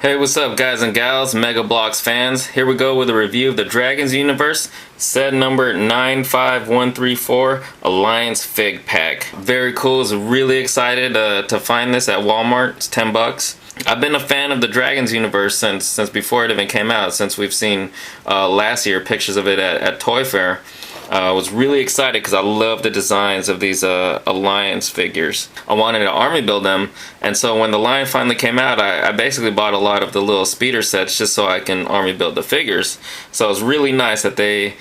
Hey, what's up guys and gals, Mega Bloks fans? Here we go with a review of the Dragons universe, set number 95134, Alliance Fig Pack. Very cool, I was really excited to find this at Walmart. It's 10 bucks. I've been a fan of the Dragons universe since before it even came out, since we've seen last year pictures of it at Toy Fair. I was really excited because I love the designs of these Alliance figures. I wanted to army build them, and so when the line finally came out, I basically bought a lot of the little speeder sets just so I can army build the figures. So it was really nice that they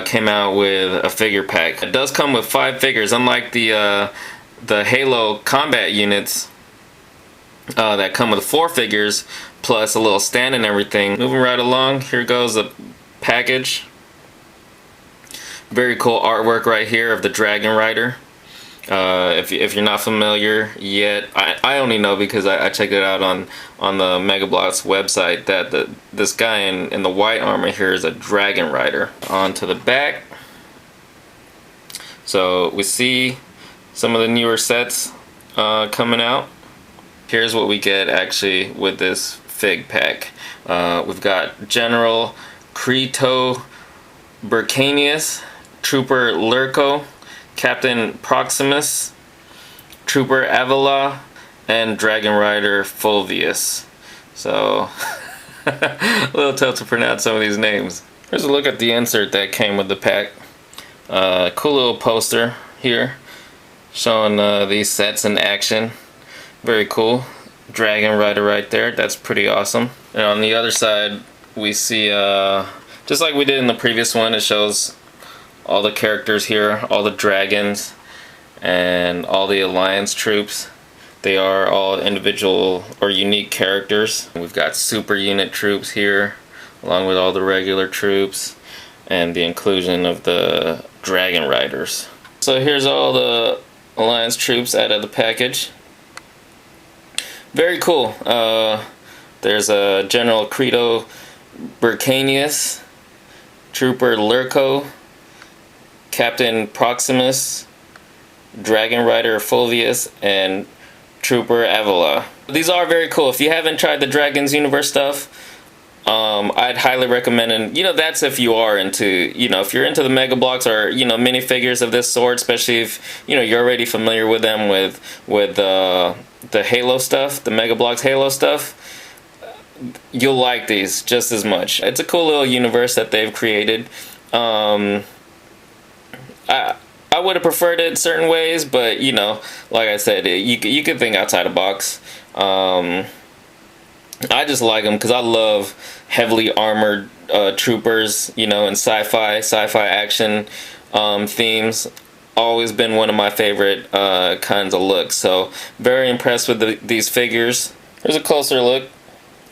came out with a figure pack. It does come with 5 figures, unlike the Halo combat units that come with 4 figures plus a little stand and everything. Moving right along, here goes the package. Very cool artwork right here of the Dragon Rider. If you're not familiar yet, I only know because I checked it out on the Mega Bloks website that this guy in the white armor here is a Dragon Rider. On to the back. So we see some of the newer sets coming out. Here's what we get actually with this fig pack. We've got General Creto Burcanius, Trooper Lurko, Captain Proximus, Trooper Avila, and Dragon Rider Phileas. So, a little tough to pronounce some of these names. Here's a look at the insert that came with the pack. Cool little poster here showing these sets in action. Very cool. Dragon Rider right there. That's pretty awesome. And on the other side, we see, just like we did in the previous one, it shows all the characters here, all the dragons, and all the Alliance troops. They are all individual or unique characters. We've got super unit troops here, along with all the regular troops, and the inclusion of the Dragon Riders. So here's all the Alliance troops out of the package. Very cool. There's a General Creto Burcanius, Trooper Lurko, Captain Proximus, Dragon Rider Phileas, and Trooper Avila. These are very cool. If you haven't tried the Dragons universe stuff, I'd highly recommend it. That's if you are into, if you're into the Mega Bloks or, minifigures of this sort, especially if, you're already familiar with them with the Halo stuff, the Mega Bloks Halo stuff. You'll like these just as much. It's a cool little universe that they've created. I would have preferred it certain ways, but like I said, you could think outside the box. I just like them because I love heavily armored troopers, in sci-fi action themes. Always been one of my favorite kinds of looks. So very impressed with these figures. Here's a closer look.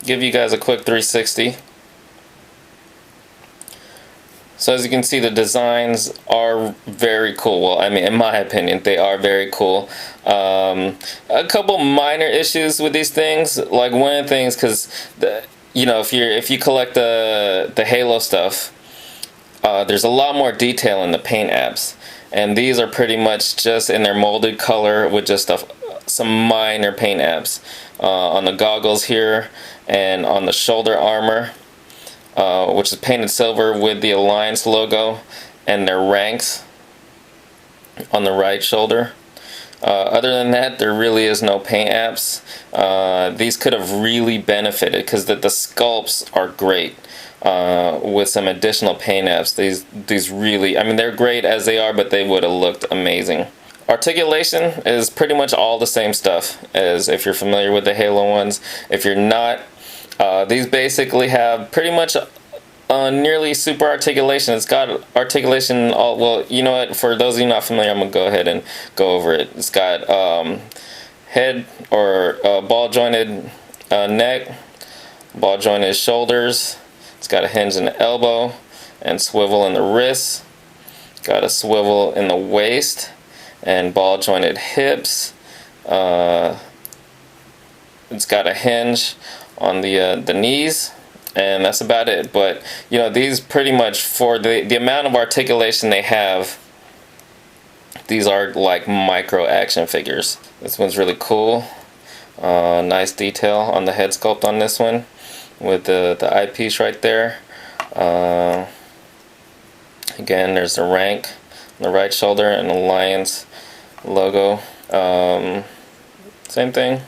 Give you guys a quick 360. So as you can see, the designs are very cool. Well, I mean, in my opinion, they are very cool. A couple minor issues with these things. Like one of the things, because if you collect the Halo stuff, there's a lot more detail in the paint apps, and these are pretty much just in their molded color with just some minor paint apps on the goggles here and on the shoulder armor. Which is painted silver with the Alliance logo and their ranks on the right shoulder. Other than that, there really is no paint apps. These could have really benefited because the sculpts are great with some additional paint apps. These really, I mean, they're great as they are, but they would have looked amazing. Articulation is pretty much all the same stuff as if you're familiar with the Halo ones. If you're not, these basically have pretty much nearly super articulation. It's got articulation all, well, you know what, for those of you not familiar, I'm going to go ahead and go over it. It's got head or ball jointed neck, ball jointed shoulders. It's got a hinge in the elbow and swivel in the wrist. Got a swivel in the waist and ball jointed hips. It's got a hinge on the knees, and that's about it. But these pretty much, for the amount of articulation they have, these are like micro action figures. This one's really cool. Nice detail on the head sculpt on this one with the eyepiece right there. Again, there's the rank on the right shoulder and the Lions logo. Same thing.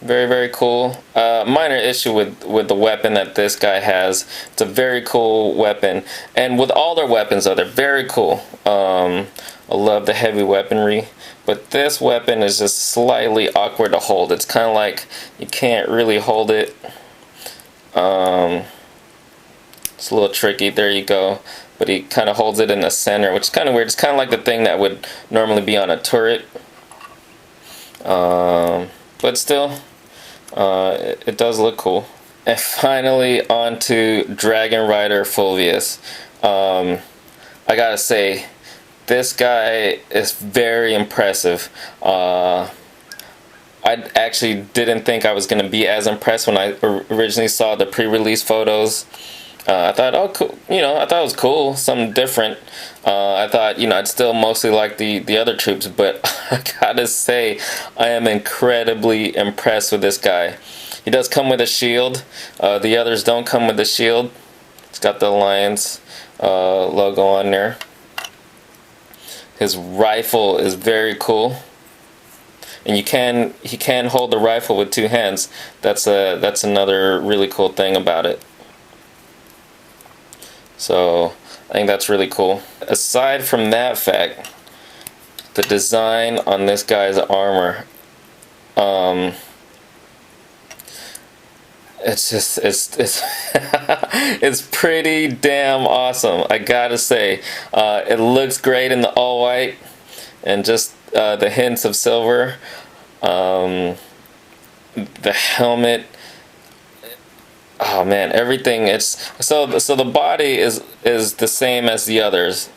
Very, very cool. Minor issue with the weapon that this guy has. It's a very cool weapon, and with all their weapons though, they're very cool. I love the heavy weaponry, but this weapon is just slightly awkward to hold. It's kind of like you can't really hold it. It's a little tricky. There you go. But he kind of holds it in the center, which is kind of weird. It's kind of like the thing that would normally be on a turret. But still, it does look cool. And finally, on to Dragon Rider Fulvius. I gotta say, this guy is very impressive. I actually didn't think I was gonna be as impressed when I originally saw the pre-release photos. I thought, oh, cool. I thought it was cool, something different. I thought, I'd still mostly like the other troops, but I gotta say, I am incredibly impressed with this guy. He does come with a shield. The others don't come with a shield. It's got the Alliance logo on there. His rifle is very cool, and he can hold the rifle with two hands. That's another really cool thing about it. So I think that's really cool. Aside from that fact, the design on this guy's armor, it's it's pretty damn awesome. I gotta say, it looks great in the all white and just the hints of silver. The helmet. Oh man, everything. It's so the body is the same as the others,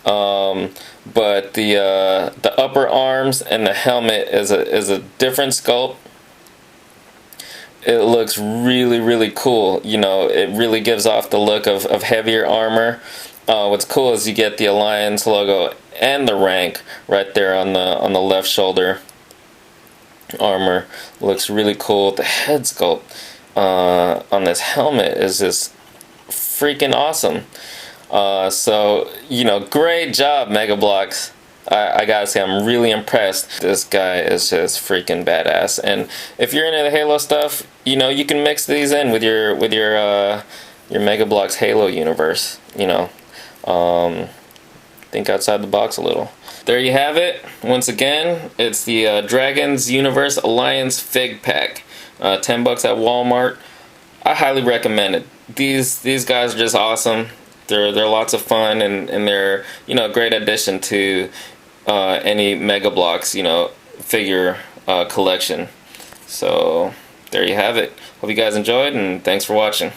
but the upper arms and the helmet is a different sculpt. It looks really, really cool. It really gives off the look of heavier armor. What's cool is you get the Alliance logo and the rank right there on the left shoulder. Armor looks really cool. The head sculpt on this helmet is just freaking awesome. So great job, Mega Bloks. I gotta say, I'm really impressed. This guy is just freaking badass. And if you're into the Halo stuff, you can mix these in with your Mega Bloks Halo universe. Think outside the box a little. There you have it. Once again, it's the Dragons Universe Alliance Fig Pack. $10 at Walmart. I highly recommend it. These guys are just awesome. They're lots of fun, and they're a great addition to any Mega Bloks figure collection. So there you have it. Hope you guys enjoyed, and thanks for watching.